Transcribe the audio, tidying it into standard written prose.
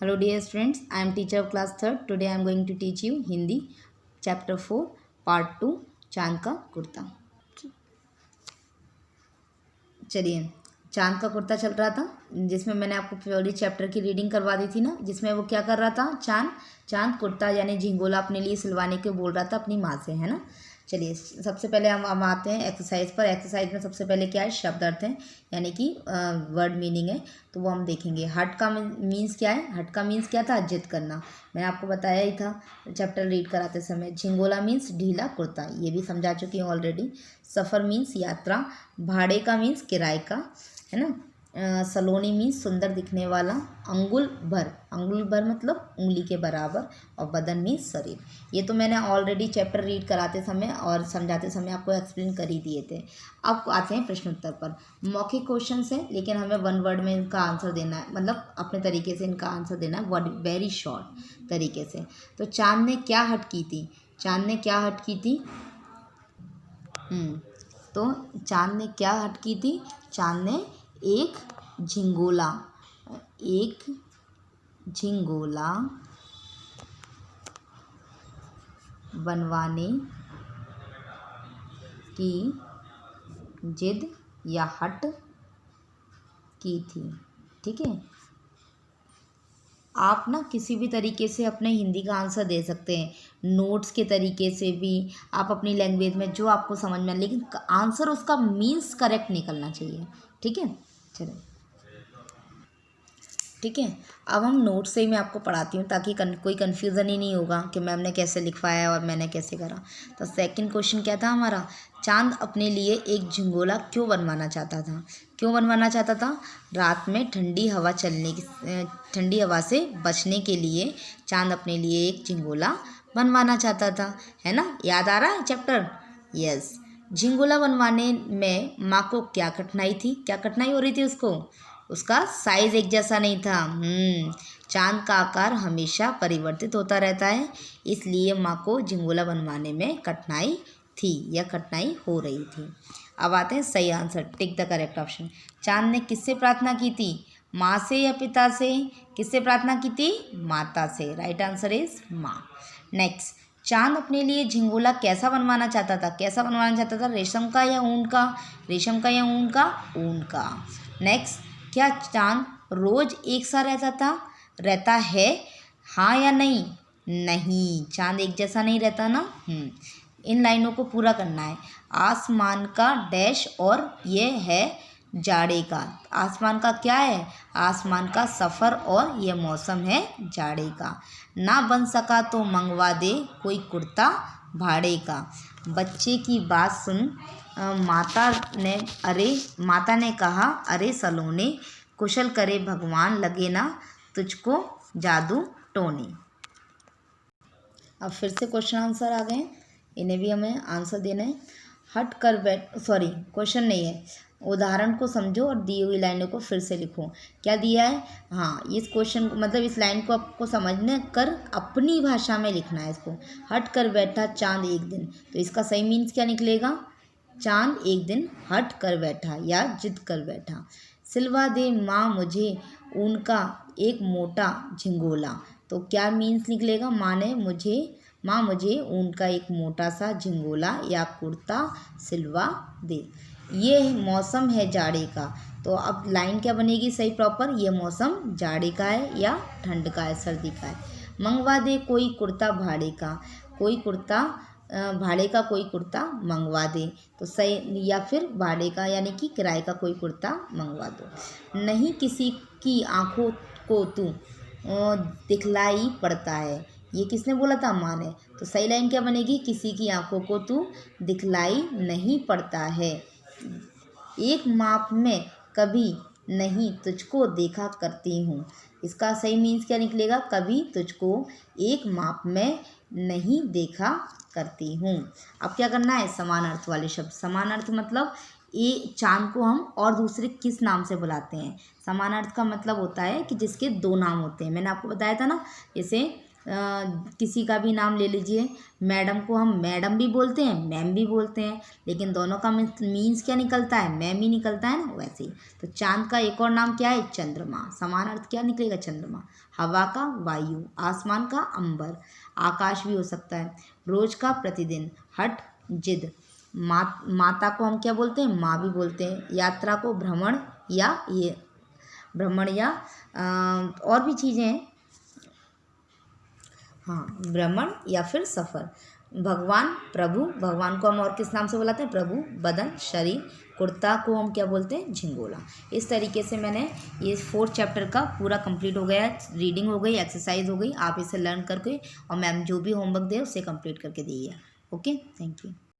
Hello dear students, I am teacher of class 3rd. Today I am going to teach you Hindi chapter 4 part 2 चांद का कुर्ता। चलिए, चांद का कुर्ता चल रहा था जिसमें मैंने आपको पूरी चैप्टर की रीडिंग करवा दी थी ना, जिसमें वो क्या कर रहा था, चांद कुर्ता यानी झिंगोला अपने लिए सिलवाने के बोल रहा था अपनी माँ से, है ना। चलिए, सबसे पहले हम आते हैं एक्सरसाइज पर। एक्सरसाइज में सबसे पहले क्या है, शब्द अर्थ है यानी कि वर्ड मीनिंग है, तो वो हम देखेंगे। हट का मीन्स क्या है, हट का मीन्स क्या था, जिद करना। मैंने आपको बताया ही था चैप्टर रीड कराते समय। झिंगोला मीन्स ढीला कुर्ता, ये भी समझा चुकी हूँ ऑलरेडी। सफ़र मीन्स यात्रा। भाड़े का मीन्स किराए का, है ना। सलोनी मीन्स सुंदर दिखने वाला। अंगुल भर मतलब उंगली के बराबर। और बदन मीन्स शरीर। ये तो मैंने ऑलरेडी चैप्टर रीड कराते समय और समझाते समय आपको एक्सप्लेन कर ही दिए थे। अब आते हैं प्रश्न उत्तर पर। मौखिक क्वेश्चन है, लेकिन हमें वन वर्ड में इनका आंसर देना है, मतलब अपने तरीके से इनका आंसर देना है, वेरी शॉर्ट तरीके से। तो चांद ने क्या हट की थी, चांद ने क्या हट की थी, तो चांद ने क्या हट की थी, चांद ने एक झिंगोला बनवाने की जिद या हट की थी। ठीक है, आप ना किसी भी तरीके से अपने हिंदी का आंसर दे सकते हैं, नोट्स के तरीके से भी, आप अपनी लैंग्वेज में जो आपको समझ में आए, लेकिन आंसर उसका मीन्स करेक्ट निकलना चाहिए। ठीक है, चलो ठीक है। अब हम नोट से ही मैं आपको पढ़ाती हूँ ताकि कोई कन्फ्यूज़न ही नहीं होगा कि मैम ने कैसे लिखवाया और मैंने कैसे करा। तो सेकंड क्वेश्चन क्या था हमारा, चांद अपने लिए एक झिंगोला क्यों बनवाना चाहता था, क्यों बनवाना चाहता था। रात में ठंडी हवा से बचने के लिए चांद अपने लिए एक झिंगोला बनवाना चाहता था, है ना। याद आ रहा है चैप्टर, यस। झिंगोला बनवाने में माँ को क्या कठिनाई थी, क्या कठिनाई हो रही थी उसको, उसका साइज एक जैसा नहीं था। चांद का आकार हमेशा परिवर्तित होता रहता है, इसलिए माँ को झिंगोला बनवाने में कठिनाई थी या कठिनाई हो रही थी। अब आते हैं सही answer, tick the correct option. चांद ने किससे प्रार्थना की थी, माँ से या पिता से, किससे प्रार्थना की थी, माता से। राइट आंसर इज माँ। नेक्स्ट, चांद अपने लिए झिंगोला कैसा बनवाना चाहता था, कैसा बनवाना चाहता था, रेशम का या ऊन का, रेशम का या ऊन का, ऊन का। नेक्स्ट, क्या चांद रोज एक सा रहता है, हाँ या नहीं, नहीं, चांद एक जैसा नहीं रहता ना। इन लाइनों को पूरा करना है। आसमान का डैश और ये है जाड़े का, आसमान का क्या है, आसमान का सफ़र और ये मौसम है जाड़े का। ना बन सका तो मंगवा दे कोई कुर्ता भाड़े का। बच्चे की बात सुन माता ने कहा, अरे सलोने, कुशल करे भगवान, लगे ना तुझको जादू टोने। अब फिर से क्वेश्चन आंसर आ गए, इन्हें भी हमें आंसर देना है। हट कर बैठ, सॉरी क्वेश्चन नहीं है, उदाहरण को समझो और दी हुई लाइनों को फिर से लिखो। क्या दिया है, हाँ, इस क्वेश्चन को मतलब इस लाइन को आपको समझने कर अपनी भाषा में लिखना है इसको। हट कर बैठा चांद एक दिन, तो इसका सही मीन्स क्या निकलेगा, चांद एक दिन हट कर बैठा या जिद कर बैठा। सिलवा दे माँ मुझे उनका एक मोटा झिंगोला, तो क्या मीन्स निकलेगा, माँ मुझे उनका एक मोटा सा झिंगोला या कुर्ता सिलवा दे। ये मौसम है जाड़े का, तो अब लाइन क्या बनेगी सही प्रॉपर, ये मौसम जाड़े का है या ठंड का है, सर्दी का है। मंगवा दे कोई कुर्ता भाड़े का, कोई कुर्ता भाड़े का कोई कुर्ता मंगवा दे, तो सही, या फिर भाड़े का यानी कि किराए का कोई कुर्ता मंगवा दो। नहीं किसी की आंखों को तू दिखलाई पड़ता है, ये किसने बोला था, माँ ने, तो सही लाइन क्या बनेगी, किसी की आंखों को तू दिखलाई नहीं पड़ता है। एक माप में कभी नहीं तुझको देखा करती हूँ, इसका सही मीन्स क्या निकलेगा, कभी तुझको एक माप में नहीं देखा करती हूँ। अब क्या करना है, समान अर्थ वाले शब्द। समान अर्थ मतलब ये चांद को हम और दूसरे किस नाम से बुलाते हैं। समान अर्थ का मतलब होता है कि जिसके दो नाम होते हैं, मैंने आपको बताया था ना, जैसे किसी का भी नाम ले लीजिए, मैडम को हम मैडम भी बोलते हैं, मैम भी बोलते हैं, लेकिन दोनों का मीन्स क्या निकलता है, मैम ही निकलता है ना। वैसे ही तो चांद का एक और नाम क्या है, चंद्रमा। समान अर्थ क्या निकलेगा, चंद्रमा। हवा का वायु, आसमान का अंबर, आकाश भी हो सकता है। रोज का प्रतिदिन, हठ जिद। माता को हम क्या बोलते हैं, माँ भी बोलते हैं। यात्रा को भ्रमण या और भी चीज़ें हैं, हाँ, भ्रमण या फिर सफ़र। भगवान, प्रभु, भगवान को हम और किस नाम से बुलाते हैं, प्रभु। बदन, शरीर। कुर्ता को हम क्या बोलते हैं, झिंगोला। इस तरीके से मैंने ये 4th चैप्टर का पूरा कंप्लीट हो गया है। रीडिंग हो गई, एक्सरसाइज हो गई, आप इसे लर्न करके और मैम जो भी होमवर्क दे उसे कंप्लीट करके दीजिए। Okay, thank you.